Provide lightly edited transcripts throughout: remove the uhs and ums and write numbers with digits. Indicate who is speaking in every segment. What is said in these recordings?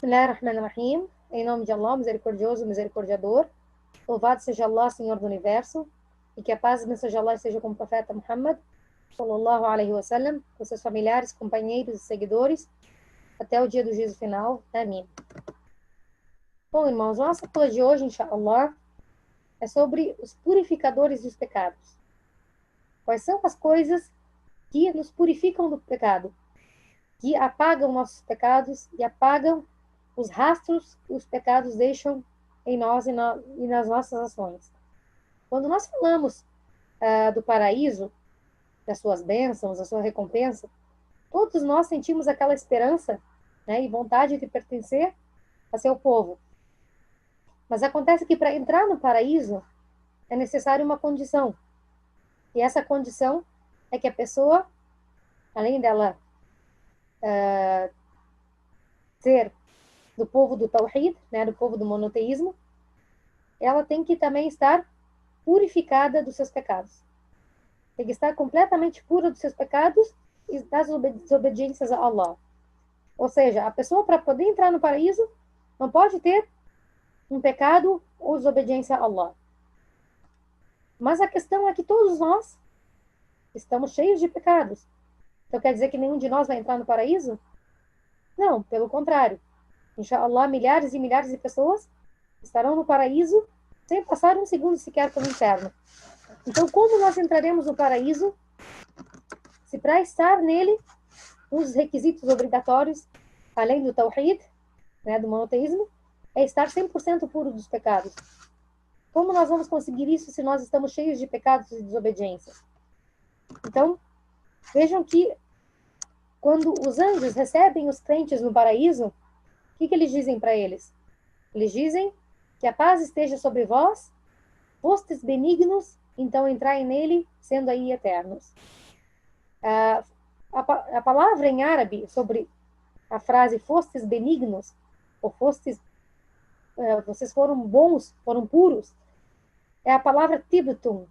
Speaker 1: Bismillahirrahmanirrahim. Em nome de Allah, misericordioso, misericordiador. Louvado seja Allah, Senhor do Universo, e que a paz e bênção de Allah esteja com o profeta Muhammad, sallallahu alaihi wasallam, com seus familiares, companheiros e seguidores, até o dia do juízo final. Amém. Bom, irmãos, a nossa aula de hoje, inshallah, é sobre os purificadores dos pecados. Quais são as coisas que nos purificam do pecado, que apagam nossos pecados e apagam os rastros que os pecados deixam em nós e nas nossas ações. Quando nós falamos do paraíso, das suas bênçãos, da sua recompensa, todos nós sentimos aquela esperança, né, e vontade de pertencer a seu povo. Mas acontece que para entrar no paraíso é necessário uma condição. E essa condição é que a pessoa, além dela ser do povo do Tawhid, né, do povo do monoteísmo, ela tem que também estar purificada dos seus pecados. Tem que estar completamente pura dos seus pecados e das desobediências a Allah. Ou seja, a pessoa, para poder entrar no paraíso, não pode ter um pecado ou desobediência a Allah. Mas a questão é que todos nós estamos cheios de pecados. Então quer dizer que nenhum de nós vai entrar no paraíso? Não, pelo contrário. Inshallah, milhares e milhares de pessoas estarão no paraíso sem passar um segundo sequer pelo inferno. Então, como nós entraremos no paraíso se para estar nele, um dos requisitos obrigatórios, além do Tawhid, né, do monoteísmo, é estar 100% puro dos pecados. Como nós vamos conseguir isso se nós estamos cheios de pecados e desobediências? Então, vejam que quando os anjos recebem os crentes no paraíso, o que eles dizem para eles? Eles dizem que a paz esteja sobre vós, fostes benignos, então entrai nele, sendo aí eternos. A palavra em árabe sobre a frase fostes benignos, ou fostes, vocês foram bons, foram puros, é a palavra tibtum.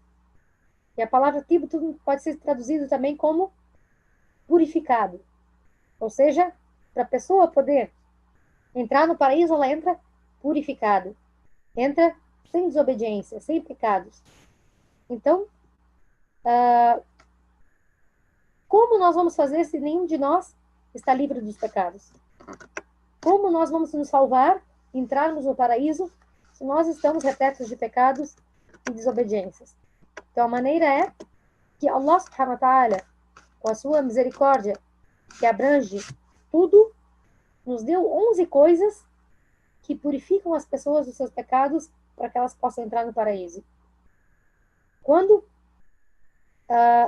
Speaker 1: E a palavra tibtum pode ser traduzido também como purificado. Ou seja, para a pessoa poder entrar no paraíso, ela entra purificada. Entra sem desobediência, sem pecados. Então, como nós vamos fazer se nenhum de nós está livre dos pecados? Como nós vamos nos salvar, entrarmos no paraíso, se nós estamos repletos de pecados e desobediências? Então, a maneira é que Allah subhanahu wa ta'ala, com a sua misericórdia, que abrange tudo, nos deu 11 coisas que purificam as pessoas dos seus pecados para que elas possam entrar no paraíso. Quando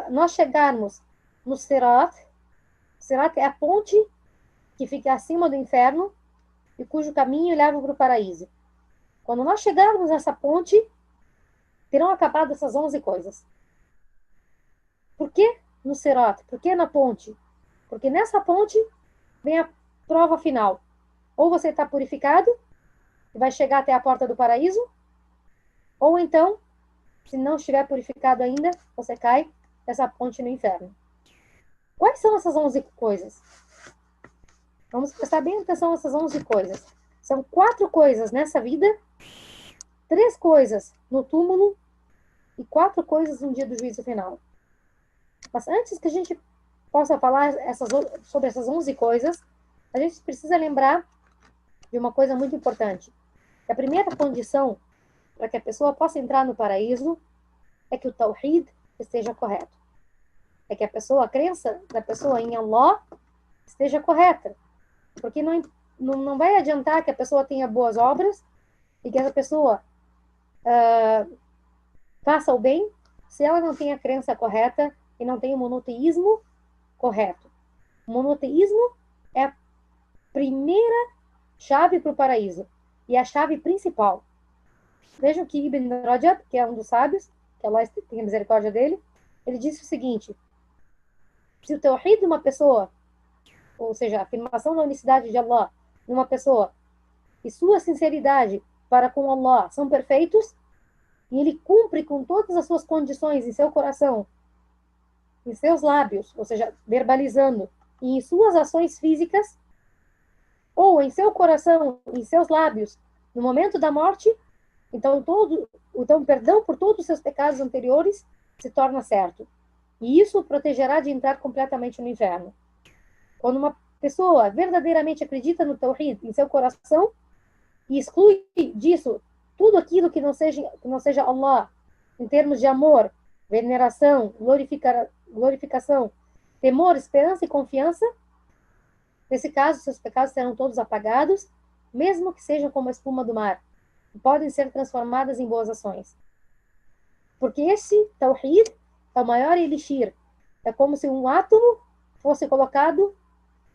Speaker 1: nós chegarmos no Sirat é a ponte que fica acima do inferno e cujo caminho leva para o paraíso. Quando nós chegarmos nessa ponte, terão acabado essas 11 coisas. Por que no Sirat? Por que na ponte? Porque nessa ponte vem a prova final. Ou você está purificado e vai chegar até a porta do paraíso, ou então, se não estiver purificado ainda, você cai dessa ponte no inferno. Quais são essas 11 coisas? Vamos prestar bem atenção nessas 11 coisas. São 4 coisas nessa vida, 3 coisas no túmulo e 4 coisas no dia do juízo final. Mas antes que a gente possa falar sobre essas 11 coisas, a gente precisa lembrar de uma coisa muito importante. A primeira condição para que a pessoa possa entrar no paraíso é que o Tawhid esteja correto. É que a crença da pessoa em Allah esteja correta. Porque não vai adiantar que a pessoa tenha boas obras e que essa pessoa faça o bem se ela não tem a crença correta e não tem o monoteísmo correto. O monoteísmo é a primeira chave para o paraíso e a chave principal. Vejam que Ibn Rajab, que é um dos sábios, que Allah tenha misericórdia dele, ele disse o seguinte: se o tawhid de uma pessoa, ou seja, a afirmação da unicidade de Allah numa pessoa e sua sinceridade para com Allah são perfeitos, e ele cumpre com todas as suas condições em seu coração, em seus lábios, ou seja, verbalizando, e em suas ações físicas, ou em seu coração, em seus lábios, no momento da morte, então perdão por todos os seus pecados anteriores se torna certo. E isso o protegerá de entrar completamente no inferno. Quando uma pessoa verdadeiramente acredita no Tawhid em seu coração e exclui disso tudo aquilo que não seja Allah, em termos de amor, veneração, glorificação, temor, esperança e confiança, nesse caso, seus pecados serão todos apagados, mesmo que sejam como a espuma do mar, e podem ser transformadas em boas ações. Porque esse Tawhid é o maior elixir. É como se um átomo fosse colocado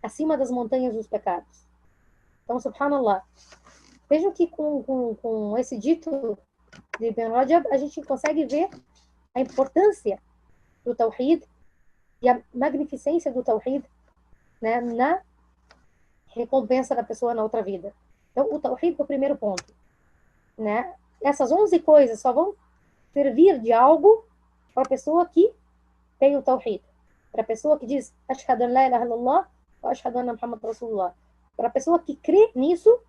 Speaker 1: acima das montanhas dos pecados. Então, subhanallah. Vejam que com esse dito de Ibn Rajab, a gente consegue ver a importância do Tawhid e a magnificência do Tawhid, né, na recompensa da pessoa na outra vida. Então, o Tawhid é o primeiro ponto. Né? Essas 11 coisas só vão servir de algo para a pessoa que tem o Tawhid. Para a pessoa que diz Ashhadu an la ilaha illallah wa ashhadu anna Muhammad Rasulullah. Para a pessoa que crê nisso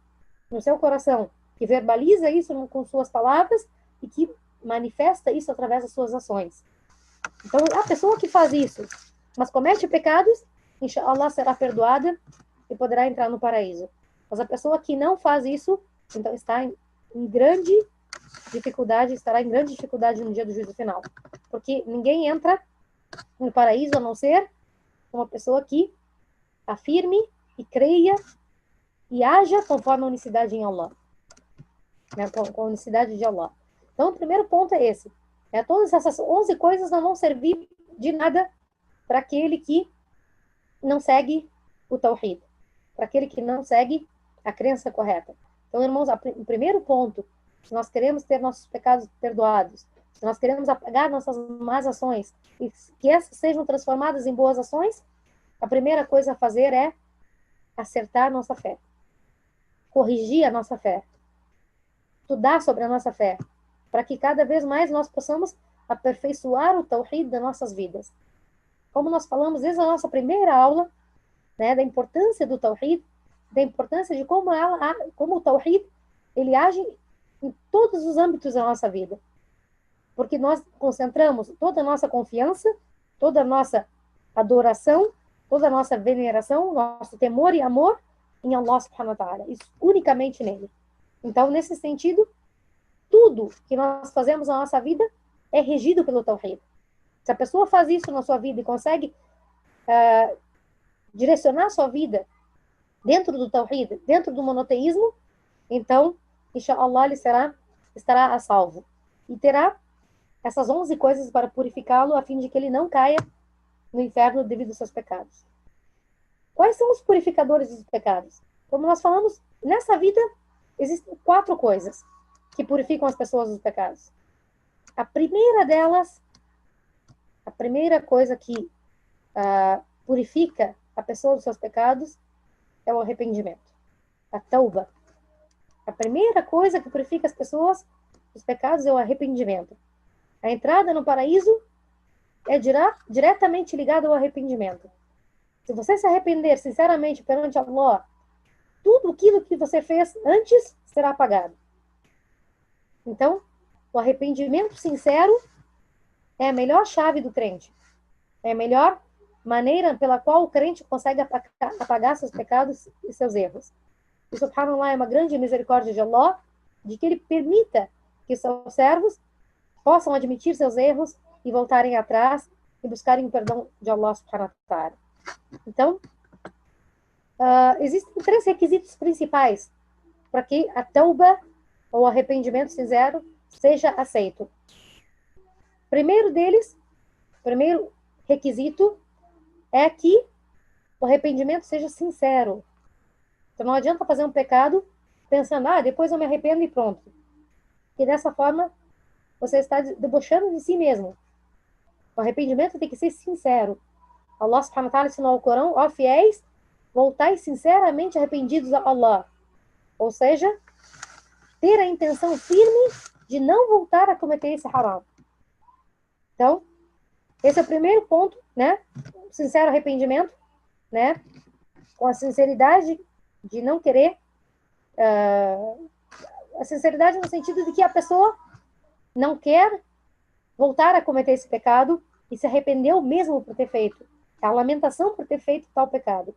Speaker 1: no seu coração, que verbaliza isso com suas palavras e que manifesta isso através das suas ações. Então, a pessoa que faz isso, mas comete pecados, inshallah será perdoada e poderá entrar no paraíso. Mas a pessoa que não faz isso, então está em grande dificuldade, estará em grande dificuldade no dia do juízo final. Porque ninguém entra no paraíso a não ser uma pessoa que afirme e creia e haja conforme a unicidade em Allah. Né? Com a unicidade de Allah. Então, o primeiro ponto é esse. Todas essas 11 coisas não vão servir de nada para aquele que não segue o Tawhid. Para aquele que não segue a crença correta. Então, irmãos, o primeiro ponto, se nós queremos ter nossos pecados perdoados, se nós queremos apagar nossas más ações e que essas sejam transformadas em boas ações, a primeira coisa a fazer é acertar a nossa fé. Corrigir a nossa fé. Estudar sobre a nossa fé. Para que cada vez mais nós possamos aperfeiçoar o Tawhid das nossas vidas. Como nós falamos desde a nossa primeira aula, né, da importância do Tawhid, da importância de como o Tawhid ele age em todos os âmbitos da nossa vida. Porque nós concentramos toda a nossa confiança, toda a nossa adoração, toda a nossa veneração, nosso temor e amor em Allah subhanahu wa ta'ala. Isso unicamente nele. Então, nesse sentido, tudo que nós fazemos na nossa vida é regido pelo Tawhid. Se a pessoa faz isso na sua vida e consegue direcionar a sua vida dentro do Tawhid, dentro do monoteísmo, então, inshallah, ele estará a salvo. E terá essas 11 coisas para purificá-lo, a fim de que ele não caia no inferno devido aos seus pecados. Quais são os purificadores dos pecados? Como nós falamos, nessa vida existem 4 coisas que purificam as pessoas dos pecados. A primeira delas, a primeira coisa que purifica a pessoa dos seus pecados é o arrependimento. A tauba. A primeira coisa que purifica as pessoas dos pecados é o arrependimento. A entrada no paraíso é diretamente ligada ao arrependimento. Se você se arrepender sinceramente perante Allah, tudo aquilo que você fez antes será apagado. Então, o arrependimento sincero é a melhor chave do crente. É a melhor maneira pela qual o crente consegue apagar seus pecados e seus erros. E subhanallah, é uma grande misericórdia de Allah, de que ele permita que seus servos possam admitir seus erros e voltarem atrás e buscarem o perdão de Allah subhanahu wa ta'ala. Então, existem 3 requisitos principais para que a tauba, ou arrependimento sincero, seja aceito. Primeiro requisito é que o arrependimento seja sincero. Então não adianta fazer um pecado pensando, depois eu me arrependo e pronto. E dessa forma, você está debochando de si mesmo. O arrependimento tem que ser sincero. Allah subhanahu wa ta'ala ensinou ao Corão, ó fiéis, voltai sinceramente arrependidos a Allah. Ou seja, ter a intenção firme de não voltar a cometer esse haram. Então, esse é o primeiro ponto, né? Sincero arrependimento, né? Com a sinceridade de não querer, a sinceridade no sentido de que a pessoa não quer voltar a cometer esse pecado e se arrependeu mesmo por ter feito. A lamentação por ter feito tal pecado.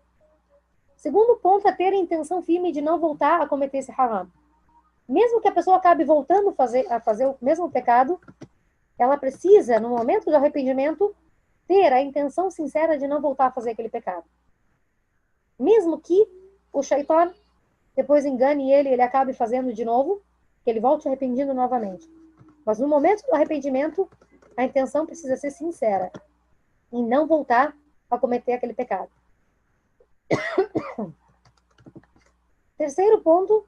Speaker 1: Segundo ponto é ter a intenção firme de não voltar a cometer esse haram. Mesmo que a pessoa acabe voltando a fazer o mesmo pecado, ela precisa, no momento do arrependimento, ter a intenção sincera de não voltar a fazer aquele pecado. Mesmo que o shaitan depois engane ele acabe fazendo de novo, que ele volte arrependido novamente. Mas no momento do arrependimento, a intenção precisa ser sincera e não voltar a cometer aquele pecado. Terceiro ponto,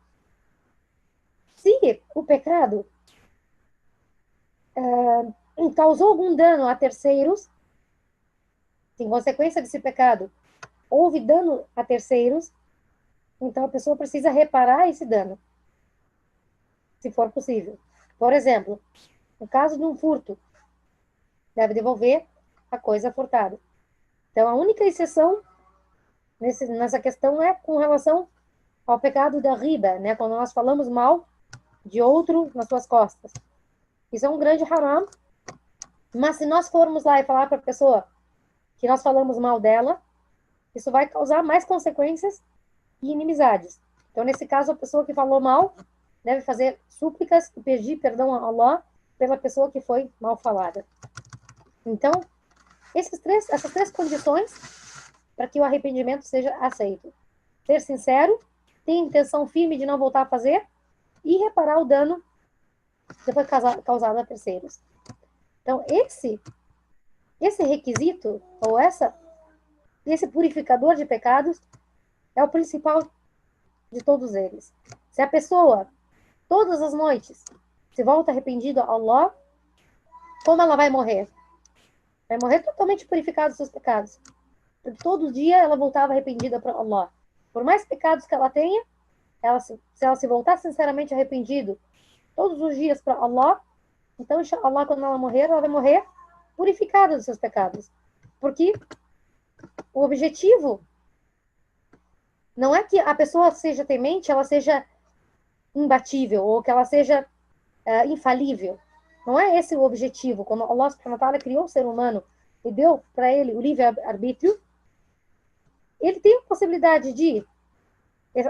Speaker 1: se o pecado causou algum dano a terceiros, em consequência desse pecado, houve dano a terceiros, então a pessoa precisa reparar esse dano, se for possível. Por exemplo, no caso de um furto, deve devolver a coisa furtada. Então, a única exceção nessa questão é com relação ao pecado da riba, né? Quando nós falamos mal de outro nas suas costas. Isso é um grande haram, mas se nós formos lá e falar para a pessoa que nós falamos mal dela, isso vai causar mais consequências e inimizades. Então, nesse caso, a pessoa que falou mal deve fazer súplicas e pedir perdão a Allah pela pessoa que foi mal falada. Então, essas três condições para que o arrependimento seja aceito. Ser sincero, ter intenção firme de não voltar a fazer e reparar o dano que foi causado a terceiros. Então, esse requisito, ou esse purificador de pecados, é o principal de todos eles. Se a pessoa, todas as noites, se volta arrependida a Allah, como ela vai morrer? Vai morrer totalmente purificada dos seus pecados. Porque todo dia ela voltava arrependida para Allah. Por mais pecados que ela tenha, se ela se voltar sinceramente arrependido todos os dias para Allah, então, inshallah, quando ela morrer, ela vai morrer purificada dos seus pecados. Porque o objetivo não é que a pessoa seja temente, ela seja imbatível, ou que ela seja infalível. Não é esse o objetivo. Quando Allah subhanahu wa ta'ala criou o ser humano e deu para ele o livre-arbítrio, ele tem a possibilidade de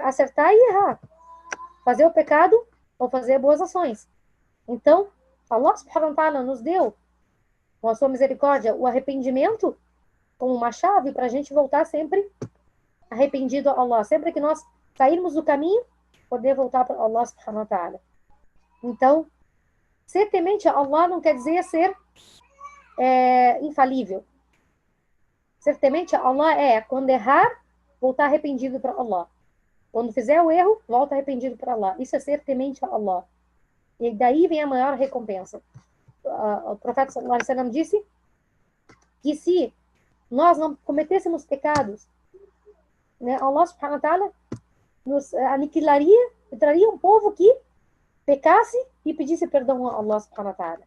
Speaker 1: acertar e errar. Fazer o pecado ou fazer boas ações. Então, Allah subhanahu wa ta'ala nos deu, com a sua misericórdia, o arrependimento como uma chave para a gente voltar sempre arrependido a Allah. Sempre que nós sairmos do caminho, poder voltar para Allah subhanahu wa ta'ala. Então, ser temente a Allah não quer dizer ser infalível. Ser temente a Allah é, quando errar, voltar arrependido para Allah. Quando fizer o erro, volta arrependido para Allah. Isso é ser temente a Allah. E daí vem a maior recompensa. O profeta sallallahu alaihi wasallam disse que se nós não cometêssemos pecados, né, Allah subhanahu wa ta'ala nos aniquilaria e traria um povo que pecasse e pedisse perdão a Allah subhanahu wa ta'ala.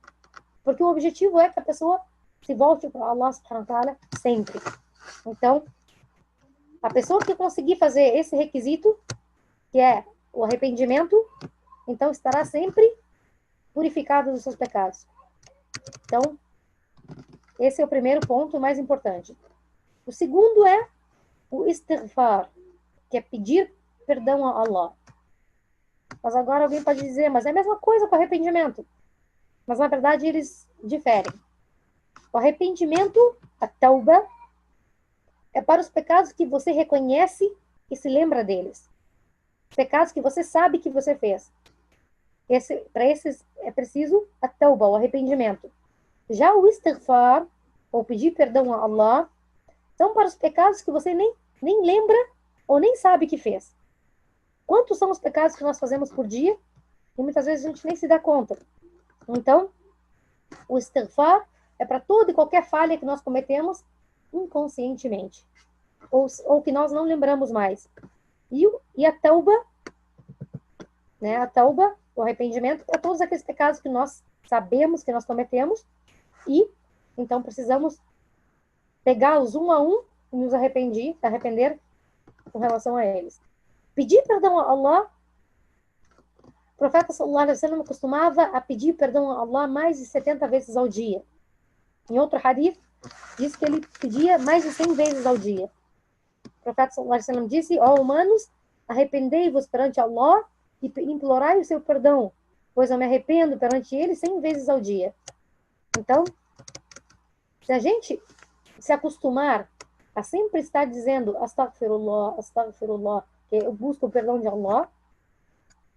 Speaker 1: Porque o objetivo é que a pessoa se volte para Allah subhanahu wa ta'ala sempre. Então, a pessoa que conseguir fazer esse requisito, que é o arrependimento, então estará sempre purificado dos seus pecados. Então, esse é o primeiro ponto mais importante. O segundo é o istighfar, que é pedir perdão a Allah. Mas agora alguém pode dizer, mas é a mesma coisa com arrependimento. Mas na verdade eles diferem. O arrependimento, a tauba, é para os pecados que você reconhece e se lembra deles. Pecados que você sabe que você fez. Para esses é preciso a tauba, o arrependimento. Já o istighfar, ou pedir perdão a Allah, são para os pecados que você nem lembra ou nem sabe que fez. Quantos são os pecados que nós fazemos por dia? E muitas vezes a gente nem se dá conta. Então, o istighfar é para toda e qualquer falha que nós cometemos inconscientemente. Ou que nós não lembramos mais. E a tauba, né? A tauba, o arrependimento, é todos aqueles pecados que nós sabemos que nós cometemos e, então, precisamos pegá-los um a um e nos arrepender com relação a eles. Pedir perdão a Allah, o profeta sallallahu alaihi wasallam costumava a pedir perdão a Allah mais de 70 vezes ao dia. Em outro hadith, diz que ele pedia mais de 100 vezes ao dia. O profeta sallallahu alaihi wasallam disse: ó humanos, arrependei-vos perante Allah e implorai o seu perdão, pois eu me arrependo perante ele 100 vezes ao dia. Então, se a gente se acostumar a sempre estar dizendo astaghfirullah, astaghfirullah, que eu busco o perdão de Allah,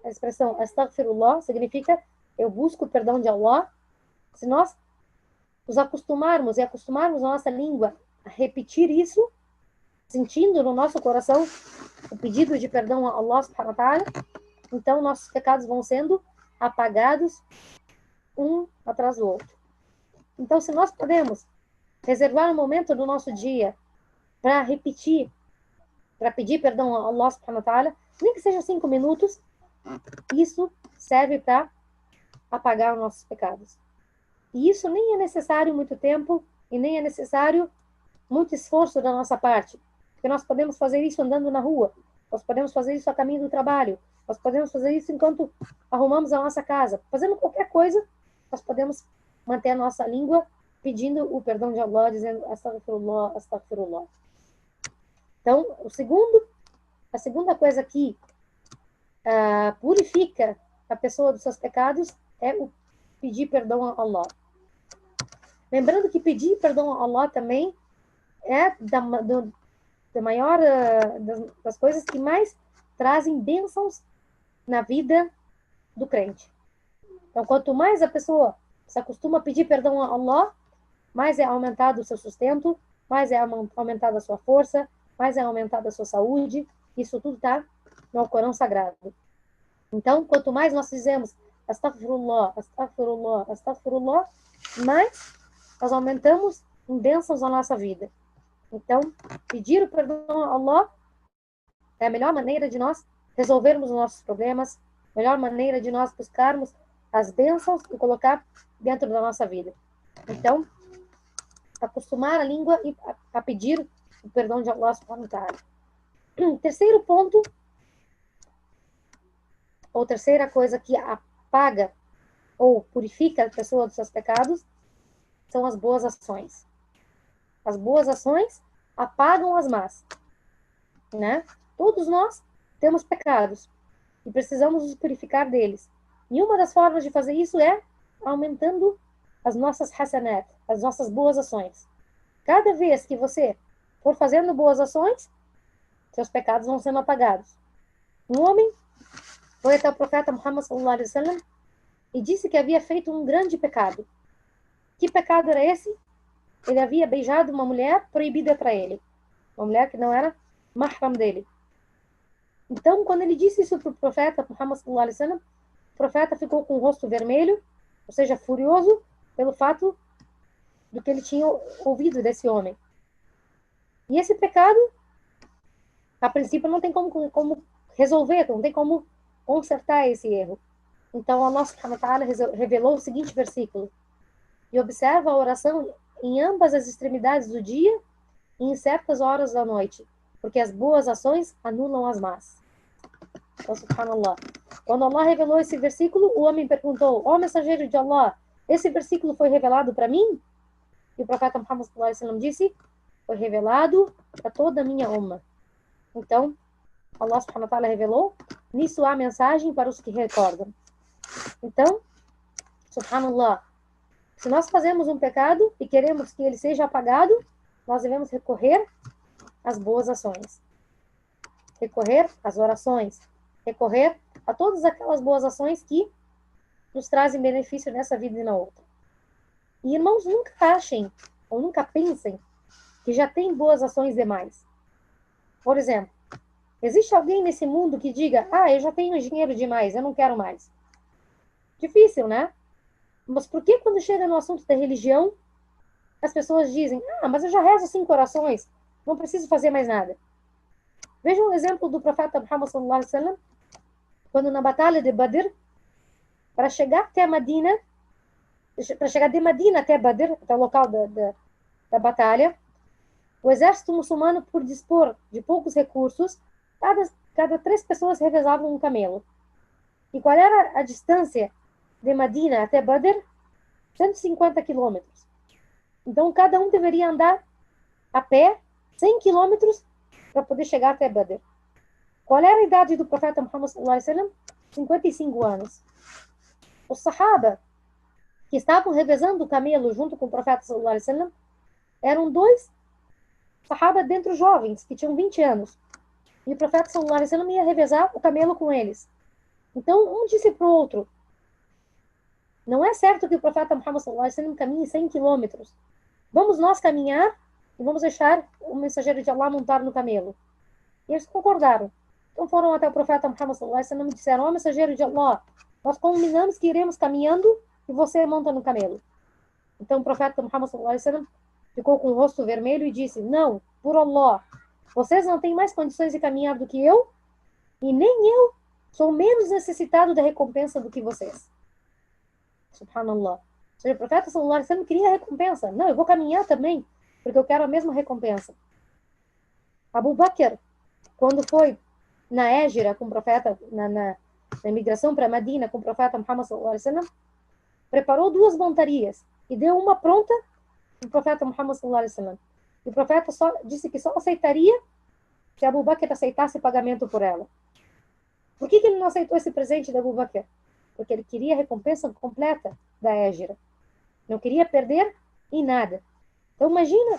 Speaker 1: a expressão astaghfirullah significa eu busco o perdão de Allah. Se nós nos acostumarmos e acostumarmos a nossa língua a repetir isso, sentindo no nosso coração o pedido de perdão a Allah subhanahu wa ta'ala, então nossos pecados vão sendo apagados um atrás do outro. Então, se nós podemos reservar um momento do nosso dia para repetir, para pedir perdão a Allah subhanahu wa ta'ala, nem que seja 5 minutos, isso serve para apagar os nossos pecados. E isso nem é necessário muito tempo e nem é necessário muito esforço da nossa parte, porque nós podemos fazer isso andando na rua, nós podemos fazer isso a caminho do trabalho, nós podemos fazer isso enquanto arrumamos a nossa casa. Fazendo qualquer coisa, nós podemos manter a nossa língua pedindo o perdão de Allah, dizendo astaghfirullah, astaghfirullah. Então, a segunda coisa que purifica a pessoa dos seus pecados é o pedir perdão a Allah. Lembrando que pedir perdão a Allah também é das coisas que mais trazem bênçãos na vida do crente. Então, quanto mais a pessoa se acostuma a pedir perdão a Allah, mais é aumentado o seu sustento, mais é aumentada a sua força, mais é aumentada a sua saúde. Isso tudo está no Alcorão Sagrado. Então, quanto mais nós fizemos astaghfirullah, astaghfirullah, astaghfirullah, mais nós aumentamos em bênçãos na nossa vida. Então, pedir o perdão a Allah é a melhor maneira de nós resolvermos os nossos problemas, a melhor maneira de nós buscarmos as bênçãos e colocar dentro da nossa vida. Então, acostumar a língua a pedir o perdão de Allah subhanahu wa ta'ala. Terceiro ponto, ou terceira coisa que apaga ou purifica a pessoa dos seus pecados, são as boas ações. As boas ações apagam as más, né? Todos nós temos pecados e precisamos nos purificar deles. E uma das formas de fazer isso é aumentando as nossas hasanat, as nossas boas ações. Cada vez que você for fazendo boas ações, seus pecados vão sendo apagados. Um homem foi até o profeta Muhammad sallallahu alaihi wasallam e disse que havia feito um grande pecado. Que pecado era esse? Ele havia beijado uma mulher proibida para ele. Uma mulher que não era mahram dele. Então, quando ele disse isso para o profeta Muhammad sallallahu alaihi wasallam, o profeta ficou com o rosto vermelho, ou seja, furioso, pelo fato do que ele tinha ouvido desse homem. E esse pecado, a princípio, não tem como resolver, não tem como consertar esse erro. Então, Allah subhanahu wa ta'ala revelou o seguinte versículo: e observa a oração em ambas as extremidades do dia e em certas horas da noite, porque as boas ações anulam as más. Então, subhanallah. Quando Allah revelou esse versículo, o homem perguntou: ó mensageiro de Allah, esse versículo foi revelado para mim? E o profeta Muhammad sallallahu alaihi wasallam disse: foi revelado para toda a minha umma. Então, Allah subhanahu wa ta'ala revelou: nisso há mensagem para os que recordam. Então, subhanallah, se nós fazemos um pecado e queremos que ele seja apagado, nós devemos recorrer às boas ações, recorrer às orações, recorrer a todas aquelas boas ações que nos trazem benefício nessa vida e na outra. E irmãos, nunca achem ou nunca pensem que já tem boas ações demais. Por exemplo, existe alguém nesse mundo que diga: eu já tenho dinheiro demais, eu não quero mais. Difícil, né? Mas por que quando chega no assunto da religião, as pessoas dizem: mas eu já rezo 5 orações, não preciso fazer mais nada? Vejam o exemplo do profeta Muhammad sallallahu alaihi wasallam, quando na batalha de Badr, para chegar até Medina, para chegar de Medina até Badr, até o local da batalha, o exército muçulmano, por dispor de poucos recursos, cada 3 pessoas revezavam um camelo. E qual era a distância de Medina até Badr? 150 quilômetros. Então, cada um deveria andar a pé 100 quilômetros para poder chegar até Badr. Qual era a idade do profeta Muhammad sallallahu alaihi wasallam? 55 anos. Os sahaba, que estavam revezando o camelo junto com o profeta sallallahu alaihi wasallam, eram 2 sahaba dentro jovens, que tinham 20 anos. E o profeta sallallahu alaihi wasallam ia revezar o camelo com eles. Então, um disse para o outro: não é certo que o profeta Muhammad sallallahu alaihi wasallam caminhe 100 quilômetros. Vamos nós caminhar e vamos deixar o mensageiro de Allah montar no camelo. E eles concordaram. Então foram até o profeta Muhammad sallallahu alaihi wasallam e disseram: ó mensageiro de Allah, nós combinamos que iremos caminhando e você monta no camelo. Então o profeta Muhammad sallallahu alaihi wasallam ficou com o rosto vermelho e disse: não, por Allah, vocês não têm mais condições de caminhar do que eu e nem eu sou menos necessitado da recompensa do que vocês. Subhanallah. Ou seja, o profeta sallallahu alaihi wasallam queria recompensa. Não, eu vou caminhar também, porque eu quero a mesma recompensa. Abu Bakr, quando foi na Égira com o profeta, na imigração para Medina com o profeta Muhammad sallallahu alaihi wasallam, preparou 2 montarias e deu uma pronta para o profeta Muhammad sallallahu alaihi wasallam. E o profeta disse que só aceitaria se Abu Bakr aceitasse pagamento por ela. Por que ele não aceitou esse presente de Abu Bakr? Porque ele queria a recompensa completa da Égira. Não queria perder em nada. Então imagine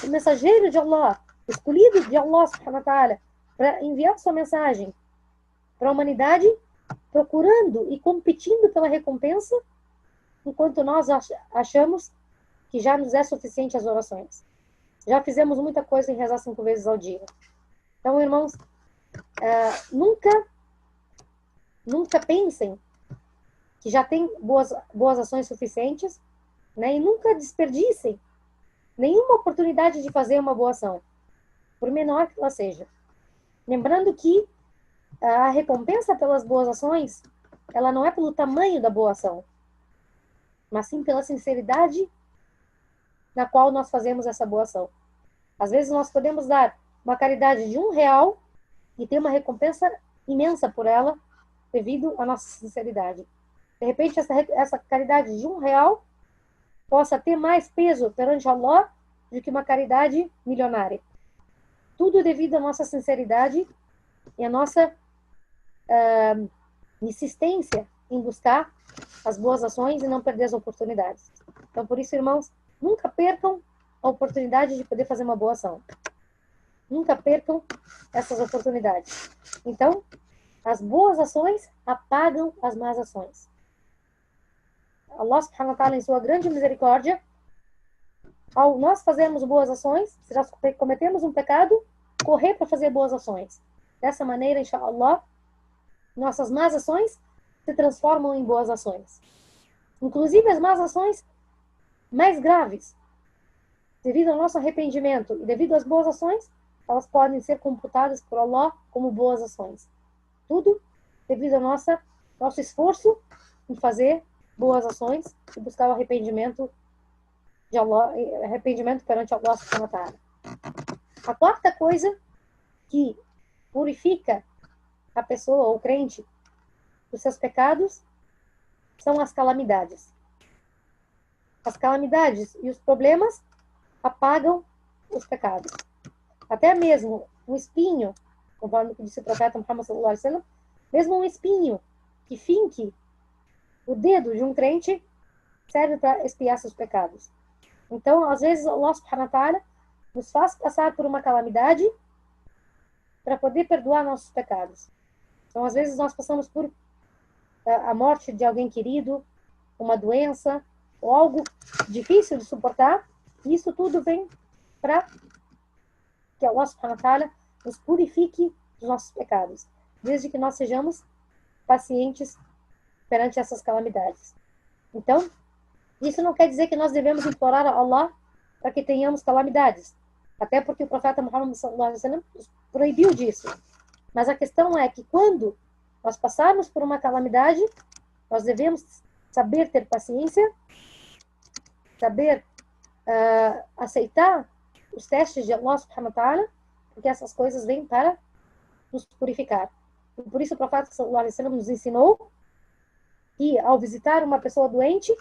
Speaker 1: o mensageiro de Allah, escolhido de Allah subhanahu wa ta'ala, para enviar sua mensagem para a humanidade, procurando e competindo pela recompensa, enquanto nós achamos que já nos é suficiente as orações. Já fizemos muita coisa em rezar 5 vezes ao dia. Então, irmãos, nunca pensem que já tem boas ações suficientes, né? E nunca desperdicem nenhuma oportunidade de fazer uma boa ação, por menor que ela seja. Lembrando que a recompensa pelas boas ações, ela não é pelo tamanho da boa ação, mas sim pela sinceridade na qual nós fazemos essa boa ação. Às vezes nós podemos dar uma caridade de R$1 e ter uma recompensa imensa por ela, devido à nossa sinceridade. De repente, essa caridade de R$1 possa ter mais peso perante Allah do que uma caridade milionária. Tudo devido à nossa sinceridade e à nossa insistência em buscar as boas ações e não perder as oportunidades. Então, por isso, irmãos, nunca percam a oportunidade de poder fazer uma boa ação. Nunca percam essas oportunidades. Então, as boas ações apagam as más ações. Allah subhanahu wa ta'ala, em sua grande misericórdia, ao nós fazermos boas ações, se nós cometemos um pecado, correr para fazer boas ações. Dessa maneira, inshallah, nossas más ações se transformam em boas ações. Inclusive as más ações mais graves, devido ao nosso arrependimento e devido às boas ações, elas podem ser computadas por Allah como boas ações. Tudo devido ao nosso esforço em fazer boas ações e buscar o arrependimento de Allah, arrependimento perante Allah subhanahu wa ta'ala. A quarta coisa que purifica a pessoa ou o crente dos seus pecados são as calamidades. As calamidades e os problemas apagam os pecados. Até mesmo um espinho, conforme disse o profeta Muhammad sallallahu alaihi wasallam, mesmo um espinho que finque o dedo de um crente serve para expiar seus pecados. Então, às vezes, Allah subhanahu wa ta'ala nos faz passar por uma calamidade para poder perdoar nossos pecados. Então, às vezes, nós passamos por a morte de alguém querido, uma doença, ou algo difícil de suportar, e isso tudo vem para que Allah subhanahu wa ta'ala nos purifique dos nossos pecados, desde que nós sejamos pacientes perante essas calamidades. Então, isso não quer dizer que nós devemos implorar a Allah para que tenhamos calamidades, até porque o profeta Muhammad sallallahu alaihi wasallam proibiu disso. Mas a questão é que quando nós passarmos por uma calamidade, nós devemos saber ter paciência, saber aceitar os testes de Allah subhanahu wa ta'ala, porque essas coisas vêm para nos purificar. E por isso o profeta sallallahu alaihi wasallam nos ensinou que ao visitar uma pessoa doente,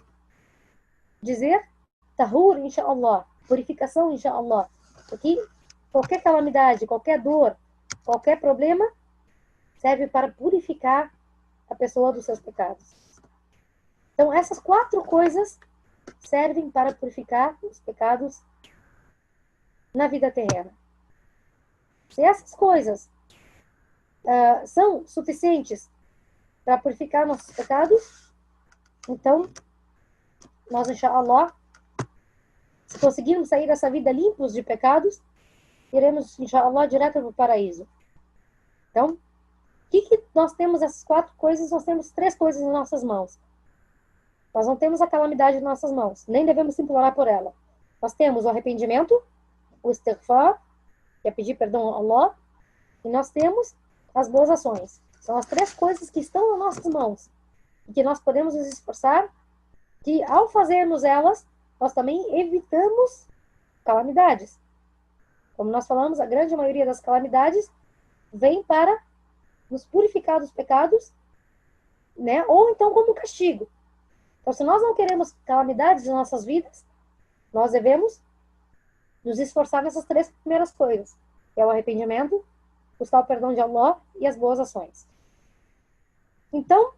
Speaker 1: dizer tahur inshallah, purificação inshallah. Porque qualquer calamidade, qualquer dor, qualquer problema serve para purificar a pessoa dos seus pecados. Então essas 4 coisas servem para purificar os pecados na vida terrena. Se essas coisas são suficientes para purificar nossos pecados, então nós, inshallah, se conseguirmos sair dessa vida limpos de pecados, iremos, inshallah, direto para o paraíso. Então, o que nós temos essas 4 coisas? Nós temos 3 coisas em nossas mãos. Nós não temos a calamidade em nossas mãos, nem devemos implorar por ela. Nós temos o arrependimento, o istighfar, que é pedir perdão a Allah, e nós temos as boas ações. São as 3 coisas que estão nas nossas mãos e que nós podemos nos esforçar, que ao fazermos elas, nós também evitamos calamidades. Como nós falamos, a grande maioria das calamidades vem para nos purificar dos pecados, né? Ou então como castigo. Então, se nós não queremos calamidades em nossas vidas, nós devemos nos esforçar nessas 3 primeiras coisas, que é o arrependimento, buscar o perdão de Allah e as boas ações. Então,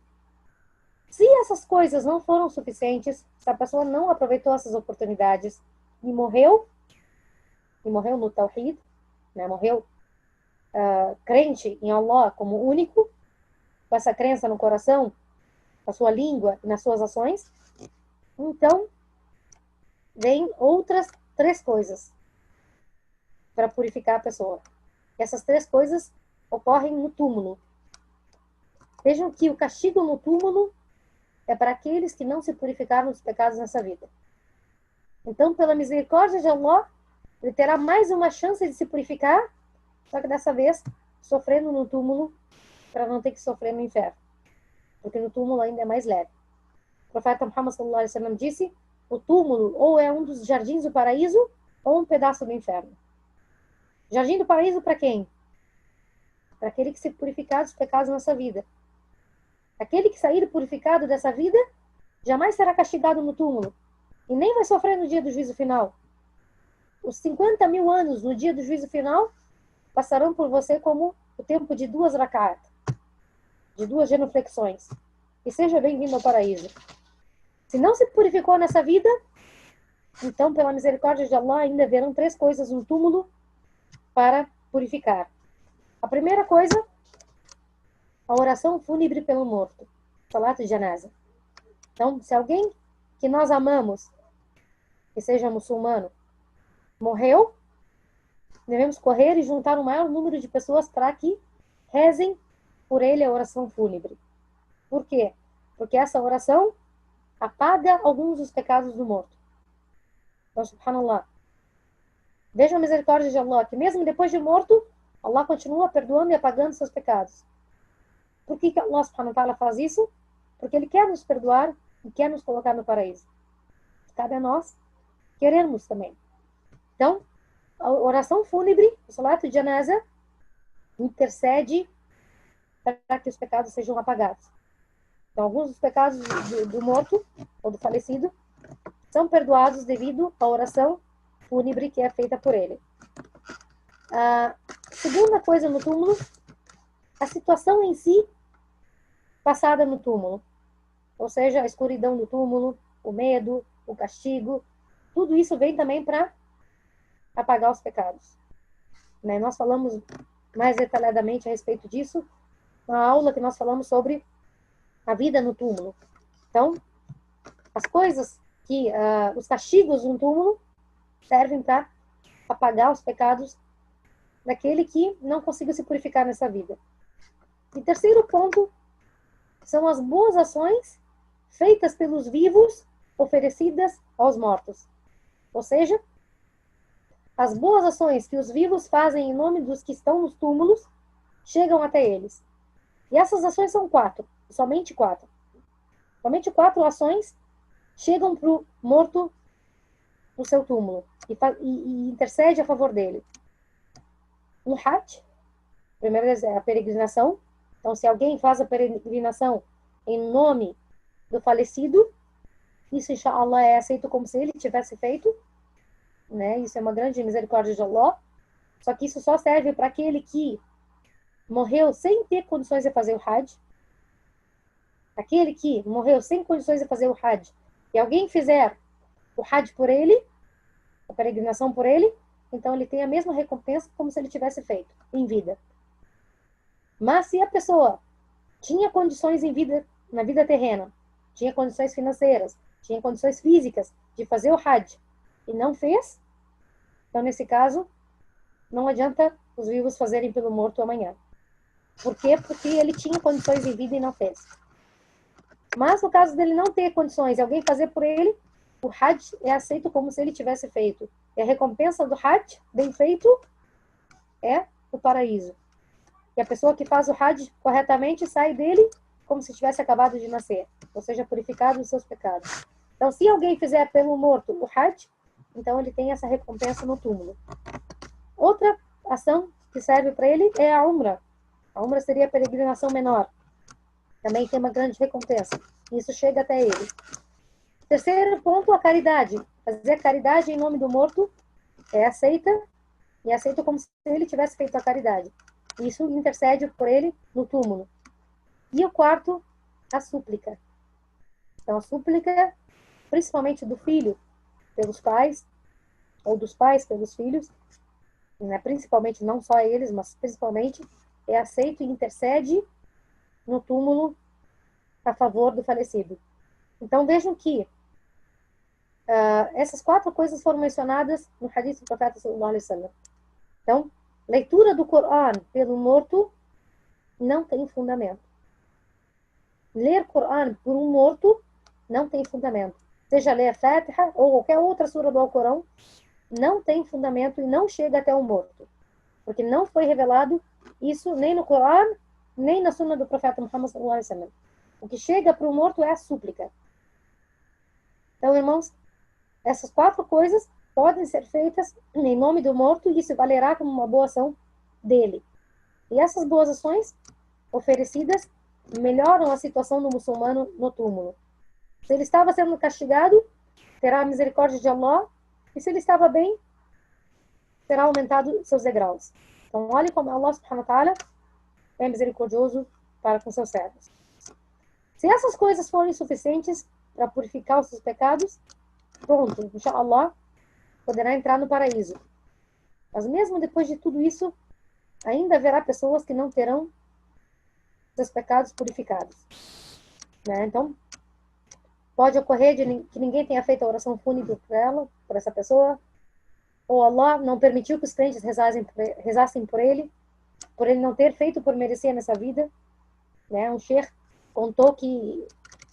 Speaker 1: se essas coisas não foram suficientes, se a pessoa não aproveitou essas oportunidades e morreu no Tawhid, né, morreu crente em Allah como único, com essa crença no coração, na sua língua e nas suas ações, então vem outras 3 coisas para purificar a pessoa. E essas 3 coisas ocorrem no túmulo. Vejam que o castigo no túmulo é para aqueles que não se purificaram dos pecados nessa vida. Então, pela misericórdia de Allah, ele terá mais uma chance de se purificar, só que dessa vez sofrendo no túmulo, para não ter que sofrer no inferno. Porque no túmulo ainda é mais leve. O profeta Muhammad sallallahu alaihi wasallam disse: o túmulo ou é um dos jardins do paraíso ou um pedaço do inferno. Jardim do paraíso para quem? Para aquele que se purificar dos pecados nessa vida. Aquele que sair purificado dessa vida jamais será castigado no túmulo e nem vai sofrer no dia do juízo final. Os 50.000 anos no dia do juízo final passarão por você como o tempo de 2 rakat, de 2 genuflexões. E seja bem-vindo ao paraíso. Se não se purificou nessa vida, então, pela misericórdia de Allah, ainda haverão 3 coisas no túmulo para purificar. A primeira coisa, a oração fúnebre pelo morto, salat janaza. Então, se alguém que nós amamos, que seja muçulmano, morreu, devemos correr e juntar o maior número de pessoas para que rezem por ele a oração fúnebre. Por quê? Porque essa oração apaga alguns dos pecados do morto. Então, subhanallah. Veja a misericórdia de Allah, que mesmo depois de morto, Allah continua perdoando e apagando seus pecados. Por que Allah subhanahu wa ta'ala faz isso? Porque Ele quer nos perdoar e quer nos colocar no paraíso. Cabe a nós querermos também. Então, a oração fúnebre, o salat janaza, intercede para que os pecados sejam apagados. Então, alguns dos pecados do morto ou do falecido são perdoados devido à oração fúnebre que é feita por ele. A segunda coisa no túmulo, a situação em si passada no túmulo. Ou seja, a escuridão do túmulo, o medo, o castigo, tudo isso vem também para apagar os pecados. Né? Nós falamos mais detalhadamente a respeito disso na aula que nós falamos sobre a vida no túmulo. Então, as coisas que, os castigos no túmulo servem para apagar os pecados daquele que não conseguiu se purificar nessa vida. E terceiro ponto são as boas ações feitas pelos vivos oferecidas aos mortos. Ou seja, as boas ações que os vivos fazem em nome dos que estão nos túmulos chegam até eles. E essas ações são 4, somente 4. Somente 4 ações chegam para o morto no seu túmulo e intercede a favor dele. Um hajj, Primeiro é a peregrinação. Então, se alguém faz a peregrinação em nome do falecido, isso, inshallah, é aceito como se ele tivesse feito, né? Isso é uma grande misericórdia de Allah. Só que isso só serve para aquele que morreu sem ter condições de fazer o Hajj. Aquele que morreu sem condições de fazer o Hajj, e alguém fizer o Hajj por ele, a peregrinação por ele, então ele tem a mesma recompensa como se ele tivesse feito em vida. Mas se a pessoa tinha condições em vida, na vida terrena, tinha condições financeiras, tinha condições físicas de fazer o Hajj e não fez, então nesse caso não adianta os vivos fazerem pelo morto amanhã. Por quê? Porque ele tinha condições em vida e não fez. Mas no caso dele não ter condições e alguém fazer por ele, o Hajj é aceito como se ele tivesse feito. E a recompensa do Hajj, bem feito, é o paraíso. E a pessoa que faz o Hajj corretamente sai dele como se tivesse acabado de nascer, ou seja, purificado dos seus pecados. Então, se alguém fizer pelo morto o Hajj, então ele tem essa recompensa no túmulo. Outra ação que serve para ele é a Umrah. A Umrah seria a peregrinação menor. Também tem uma grande recompensa. Isso chega até ele. Terceiro ponto, a caridade. Fazer a caridade em nome do morto é aceita, e aceita como se ele tivesse feito a caridade. Isso intercede por ele no túmulo. E o quarto, a súplica. Então, a súplica, principalmente do filho pelos pais, ou dos pais pelos filhos, né? Principalmente, não só eles, mas principalmente, é aceito e intercede no túmulo a favor do falecido. Então, vejam que essas quatro coisas foram mencionadas no hadith do profeta sallallahu alaihi wasallam. Então, leitura do Coran pelo morto não tem fundamento. Ler Coran por um morto não tem fundamento. Seja ler a Fatiha ou qualquer outra sura do Alcorão, não tem fundamento e não chega até o morto. Porque não foi revelado isso nem no Coran, nem na sunna do profeta Muhammad sallallahu alaihi wasallam. O que chega para o morto é a súplica. Então, irmãos, essas quatro coisas podem ser feitas em nome do morto e isso valerá como uma boa ação dele. E essas boas ações oferecidas melhoram a situação do muçulmano no túmulo. Se ele estava sendo castigado, terá a misericórdia de Allah, e se ele estava bem, terá aumentado seus degraus. Então, olhe como Allah subhanahu wa ta'ala é misericordioso para com seus servos. Se essas coisas forem suficientes para purificar os seus pecados, pronto, inshallah, poderá entrar no paraíso. Mas mesmo depois de tudo isso, ainda haverá pessoas que não terão seus pecados purificados. Né? Então, pode ocorrer que ninguém tenha feito a oração fúnebre por ela, por essa pessoa, ou Allah não permitiu que os crentes rezassem por ele não ter feito por merecer nessa vida. Né? Um sheikh contou que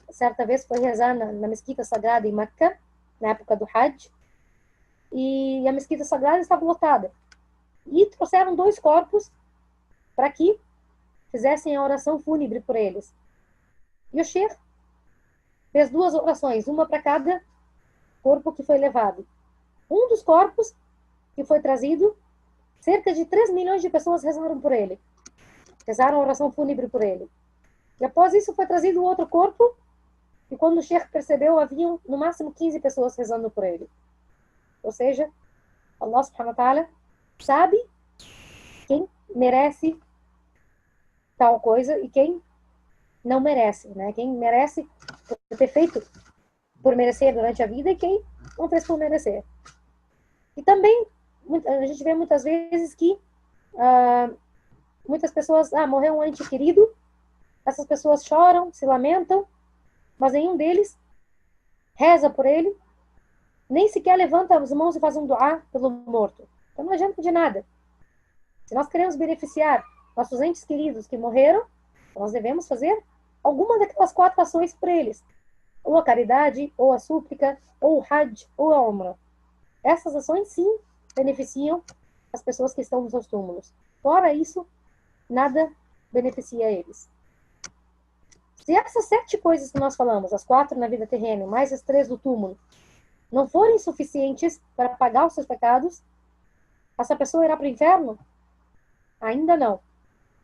Speaker 1: certa vez foi rezar na mesquita sagrada em Meca, na época do Hajj, e a mesquita sagrada estava lotada. E trouxeram 2 corpos para que fizessem a oração fúnebre por eles. E o sheikh fez 2 orações, uma para cada corpo que foi levado. Um dos corpos que foi trazido, cerca de 3 milhões de pessoas rezaram por ele. Rezaram a oração fúnebre por ele. E após isso foi trazido outro corpo, e quando o sheikh percebeu, haviam no máximo 15 pessoas rezando por ele. Ou seja, Allah subhanahu wa ta'ala sabe quem merece tal coisa e quem não merece, né? Quem merece por ter feito por merecer durante a vida e quem não fez por merecer. E também a gente vê muitas vezes que muitas pessoas, morreu um ente querido, essas pessoas choram, se lamentam, mas nenhum deles reza por ele, nem sequer levanta as mãos e faz um duá pelo morto. Então não adianta de nada. Se nós queremos beneficiar nossos entes queridos que morreram, nós devemos fazer alguma daquelas 4 ações por eles. Ou a caridade, ou a súplica, ou o Hajj, ou a Umrah. Essas ações, sim, beneficiam as pessoas que estão nos seus túmulos. Fora isso, nada beneficia eles. Se essas 7 coisas que nós falamos, as 4 na vida terrena, mais as 3 do túmulo, não forem suficientes para pagar os seus pecados, essa pessoa irá para o inferno? Ainda não.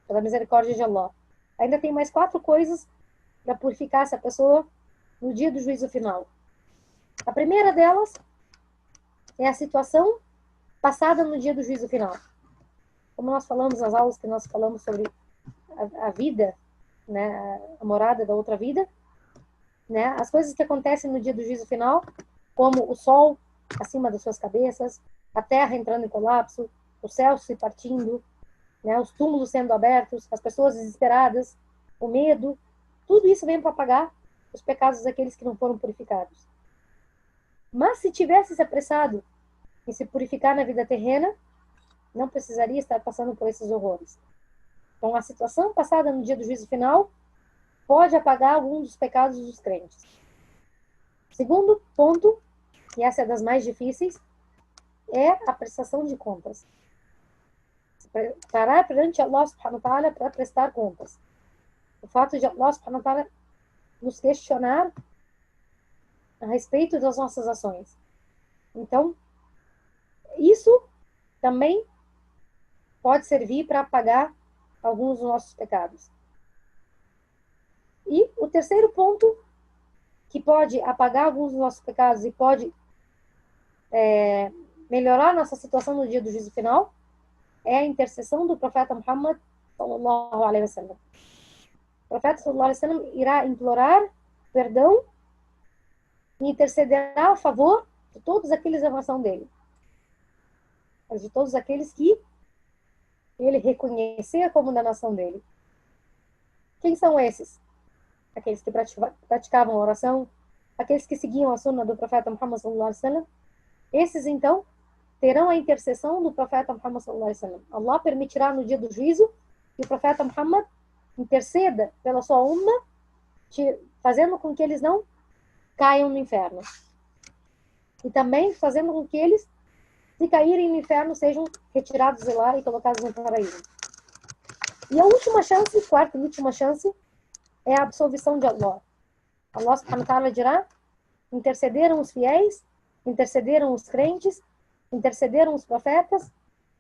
Speaker 1: pela misericórdia de Allah. Ainda tem mais 4 coisas para purificar essa pessoa no dia do juízo final. A primeira delas é a situação passada no dia do juízo final. Como nós falamos nas aulas que nós falamos sobre a vida, né, a morada da outra vida, né, as coisas que acontecem no dia do juízo final, como o sol acima das suas cabeças, a terra entrando em colapso, o céu se partindo, né, os túmulos sendo abertos, as pessoas desesperadas, o medo, tudo isso vem para apagar os pecados daqueles que não foram purificados. Mas se tivesse se apressado em se purificar na vida terrena, não precisaria estar passando por esses horrores. Então, a situação passada no dia do juízo final pode apagar alguns dos pecados dos crentes. Segundo ponto, e essa é das mais difíceis, é a prestação de contas. Parar perante Allah subhanahu wa ta'ala para prestar contas. O fato de Allah subhanahu wa ta'ala nos questionar a respeito das nossas ações. Então, isso também pode servir para apagar alguns dos nossos pecados. E o terceiro ponto, que pode apagar alguns dos nossos pecados e pode melhorar nossa situação no dia do juízo final, é a intercessão do profeta Muhammad sallallahu alaihi wasallam. O profeta sallallahu alaihi wasallam irá implorar perdão e intercederá a favor de todos aqueles da nação dele. De todos aqueles que ele reconhecer como da nação dele. Quem são esses? Aqueles que praticavam a oração, aqueles que seguiam a sunna do profeta Muhammad sallallahu alaihi wasallam. Esses, então, terão a intercessão do profeta Muhammad sallallahu alaihi wasallam. Allah permitirá no dia do juízo que o profeta Muhammad interceda pela sua umma, fazendo com que eles não caiam no inferno. E também fazendo com que eles, se caírem no inferno, sejam retirados de lá e colocados no paraíso. E a última chance, quarta e última chance, é a absolvição de Allah. Allah subhanahu wa ta'ala dirá: intercederam os fiéis, intercederam os crentes, intercederam os profetas,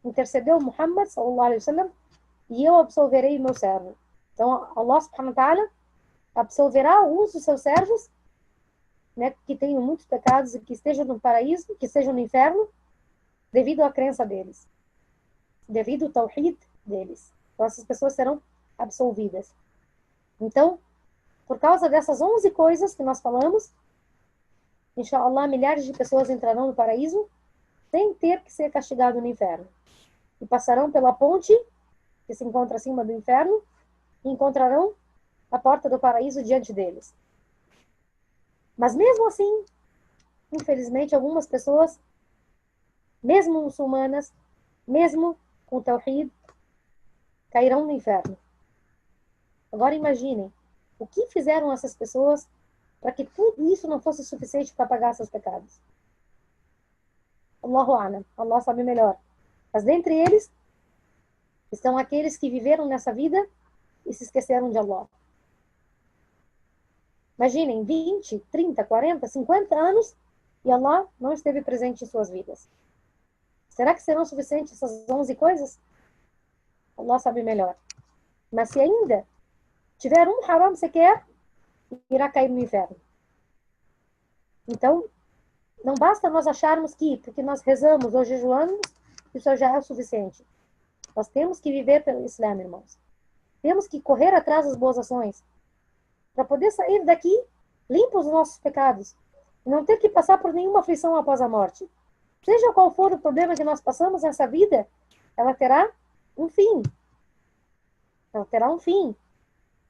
Speaker 1: intercedeu Muhammad sallallahu alaihi wasallam, e eu absolverei o meu servo. Então Allah subhanahu wa ta'ala absolverá alguns dos seus servos, né, que tenham muitos pecados e que estejam no paraíso, que estejam no inferno, devido à crença deles, devido ao tawhid deles. Então essas pessoas serão absolvidas. Então, por causa dessas 11 coisas que nós falamos, inshallah, milhares de pessoas entrarão no paraíso sem ter que ser castigado no inferno. E passarão pela ponte que se encontra acima do inferno e encontrarão a porta do paraíso diante deles. Mas mesmo assim, infelizmente, algumas pessoas, mesmo muçulmanas, mesmo com tawhid, cairão no inferno. Agora imaginem, o que fizeram essas pessoas para que tudo isso não fosse suficiente para pagar seus pecados? Allahu a'lam, Allah sabe melhor. Mas dentre eles, estão aqueles que viveram nessa vida e se esqueceram de Allah. Imaginem, 20, 30, 40, 50 anos e Allah não esteve presente em suas vidas. Será que serão suficientes essas 11 coisas? Allah sabe melhor. Mas se ainda tiver um haram sequer, irá cair no inferno. Então, não basta nós acharmos que, porque nós rezamos ou jejuamos, isso já é o suficiente. Nós temos que viver pelo Islã, irmãos. Temos que correr atrás das boas ações, para poder sair daqui limpos dos nossos pecados, e não ter que passar por nenhuma aflição após a morte. Seja qual for o problema que nós passamos nessa vida, ela terá um fim. Ela terá um fim.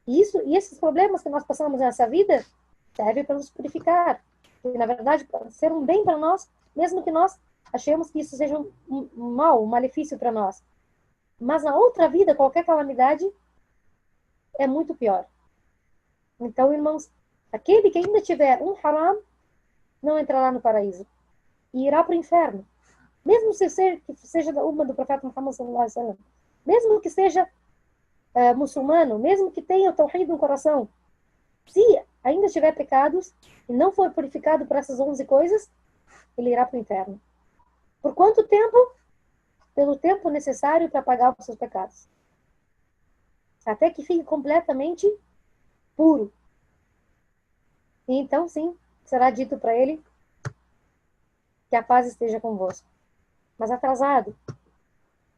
Speaker 1: E esses problemas que nós passamos nessa vida servem para nos purificar. E, na verdade, ser um bem para nós, mesmo que nós achemos que isso seja um mal, um malefício para nós. Mas na outra vida, qualquer calamidade é muito pior. Então, irmãos, aquele que ainda tiver um haram, não entrará no paraíso. E irá para o inferno. Mesmo que seja da umma do profeta Muhammad sallallahu alaihi wasallam. Mesmo que seja muçulmano, mesmo que tenha o tawhid no coração, se ainda tiver pecados e não for purificado por essas 11 coisas, ele irá para o inferno. Por quanto tempo? Pelo tempo necessário para pagar os seus pecados. até que fique completamente puro. E então, sim, será dito para ele que a paz esteja convosco. Mas atrasado.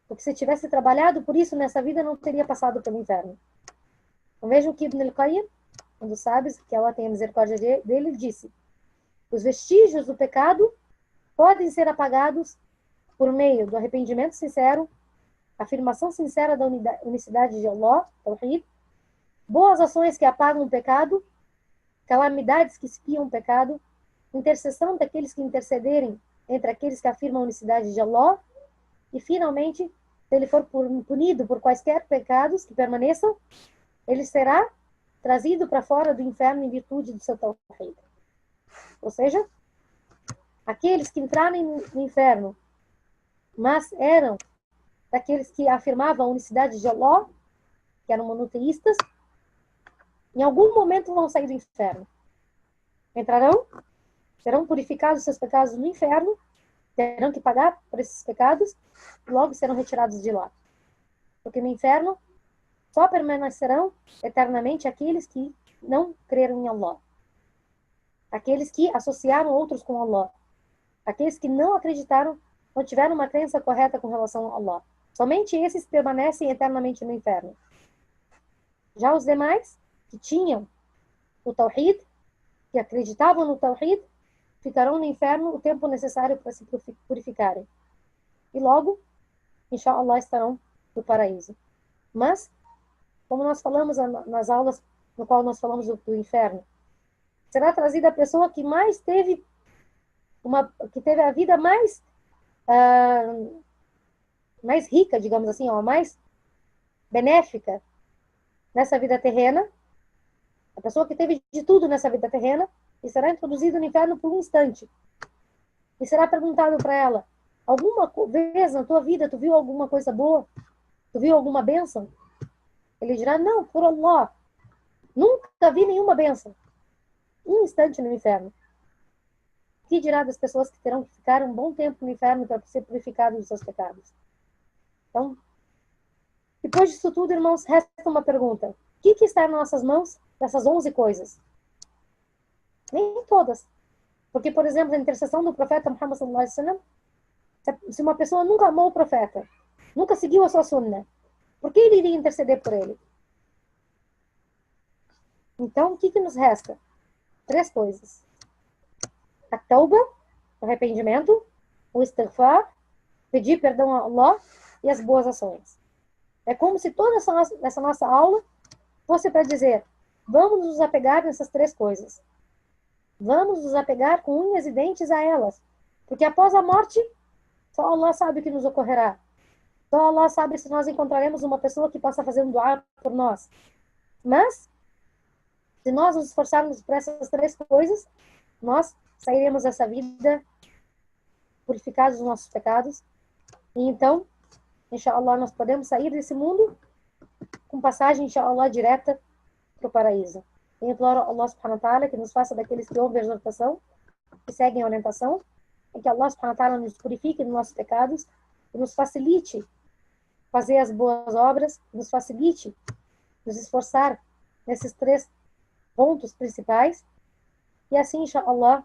Speaker 1: Porque se tivesse trabalhado por isso nessa vida, não teria passado pelo inferno. Então, vejam que Ibn al-Qayyim, um dos sábios, que Allah tenha misericórdia dele, disse: os vestígios do pecado podem ser apagados por meio do arrependimento sincero, afirmação sincera da unicidade de Allah, Tawhid, boas ações que apagam o pecado, calamidades que espiam o pecado, intercessão daqueles que intercederem entre aqueles que afirmam a unicidade de Allah, e finalmente, se ele for punido por quaisquer pecados que permaneçam, ele será trazido para fora do inferno em virtude do seu Tawhid. Ou seja, aqueles que entraram no inferno, mas eram daqueles que afirmavam a unicidade de Allah, que eram monoteístas, em algum momento vão sair do inferno. Entrarão, serão purificados seus pecados no inferno, terão que pagar por esses pecados, e logo serão retirados de lá. Porque no inferno só permanecerão eternamente aqueles que não creram em Allah. Aqueles que associaram outros com Allah. Aqueles que não acreditaram, não tiveram uma crença correta com relação a Allah. Somente esses permanecem eternamente no inferno. Já os demais, que tinham o Tawhid, que acreditavam no Tawhid, ficarão no inferno o tempo necessário para se purificarem. E logo, inshallah, estarão no paraíso. Mas, como nós falamos nas aulas no qual nós falamos do inferno, será trazida a pessoa que mais teve a vida mais rica, digamos assim, mais benéfica nessa vida terrena, a pessoa que teve de tudo nessa vida terrena, e será introduzida no inferno por um instante. E será perguntado para ela: alguma vez na tua vida tu viu alguma coisa boa? Tu viu alguma bênção? Ele dirá: não, por Allah, nunca vi nenhuma bênção. Um instante no inferno. O que dirá das pessoas que terão que ficar um bom tempo no inferno para ser purificados dos seus pecados? Então, depois disso tudo, irmãos, resta uma pergunta: o que está nas nossas mãos dessas 11 coisas? Nem todas. Porque, por exemplo, a intercessão do profeta Muhammad sallallahu alaihi wasallam, se uma pessoa nunca amou o profeta, nunca seguiu a sua sunna, por que ele iria interceder por ele? Então, o que nos resta? 3 coisas: a tauba, o arrependimento, o istighfar, pedir perdão a Allah, e as boas ações. É como se toda essa nossa aula fosse para dizer: vamos nos apegar nessas 3 coisas. Vamos nos apegar com unhas e dentes a elas. Porque após a morte, só Allah sabe o que nos ocorrerá. Só Allah sabe se nós encontraremos uma pessoa que possa fazer um dua por nós. Mas, se nós nos esforçarmos por essas 3 coisas, nós sairemos dessa vida purificados dos nossos pecados. E então, inshallah, nós podemos sair desse mundo com passagem, inshallah, direta para o paraíso. E imploro a Allah subhanahu wa ta'ala que nos faça daqueles que ouvem a exortação, que seguem a orientação, e que Allah subhanahu wa ta'ala nos purifique dos nossos pecados, e nos facilite fazer as boas obras, nos facilite nos esforçar nesses 3 pontos principais, e assim, inshallah,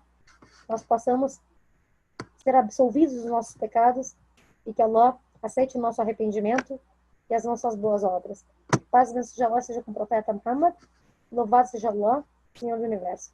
Speaker 1: nós possamos ser absolvidos dos nossos pecados, e que Allah aceite o nosso arrependimento e as nossas boas obras. Paz e bênção de Allah seja com o profeta Muhammad. Louvado seja Allah, Senhor do Universo.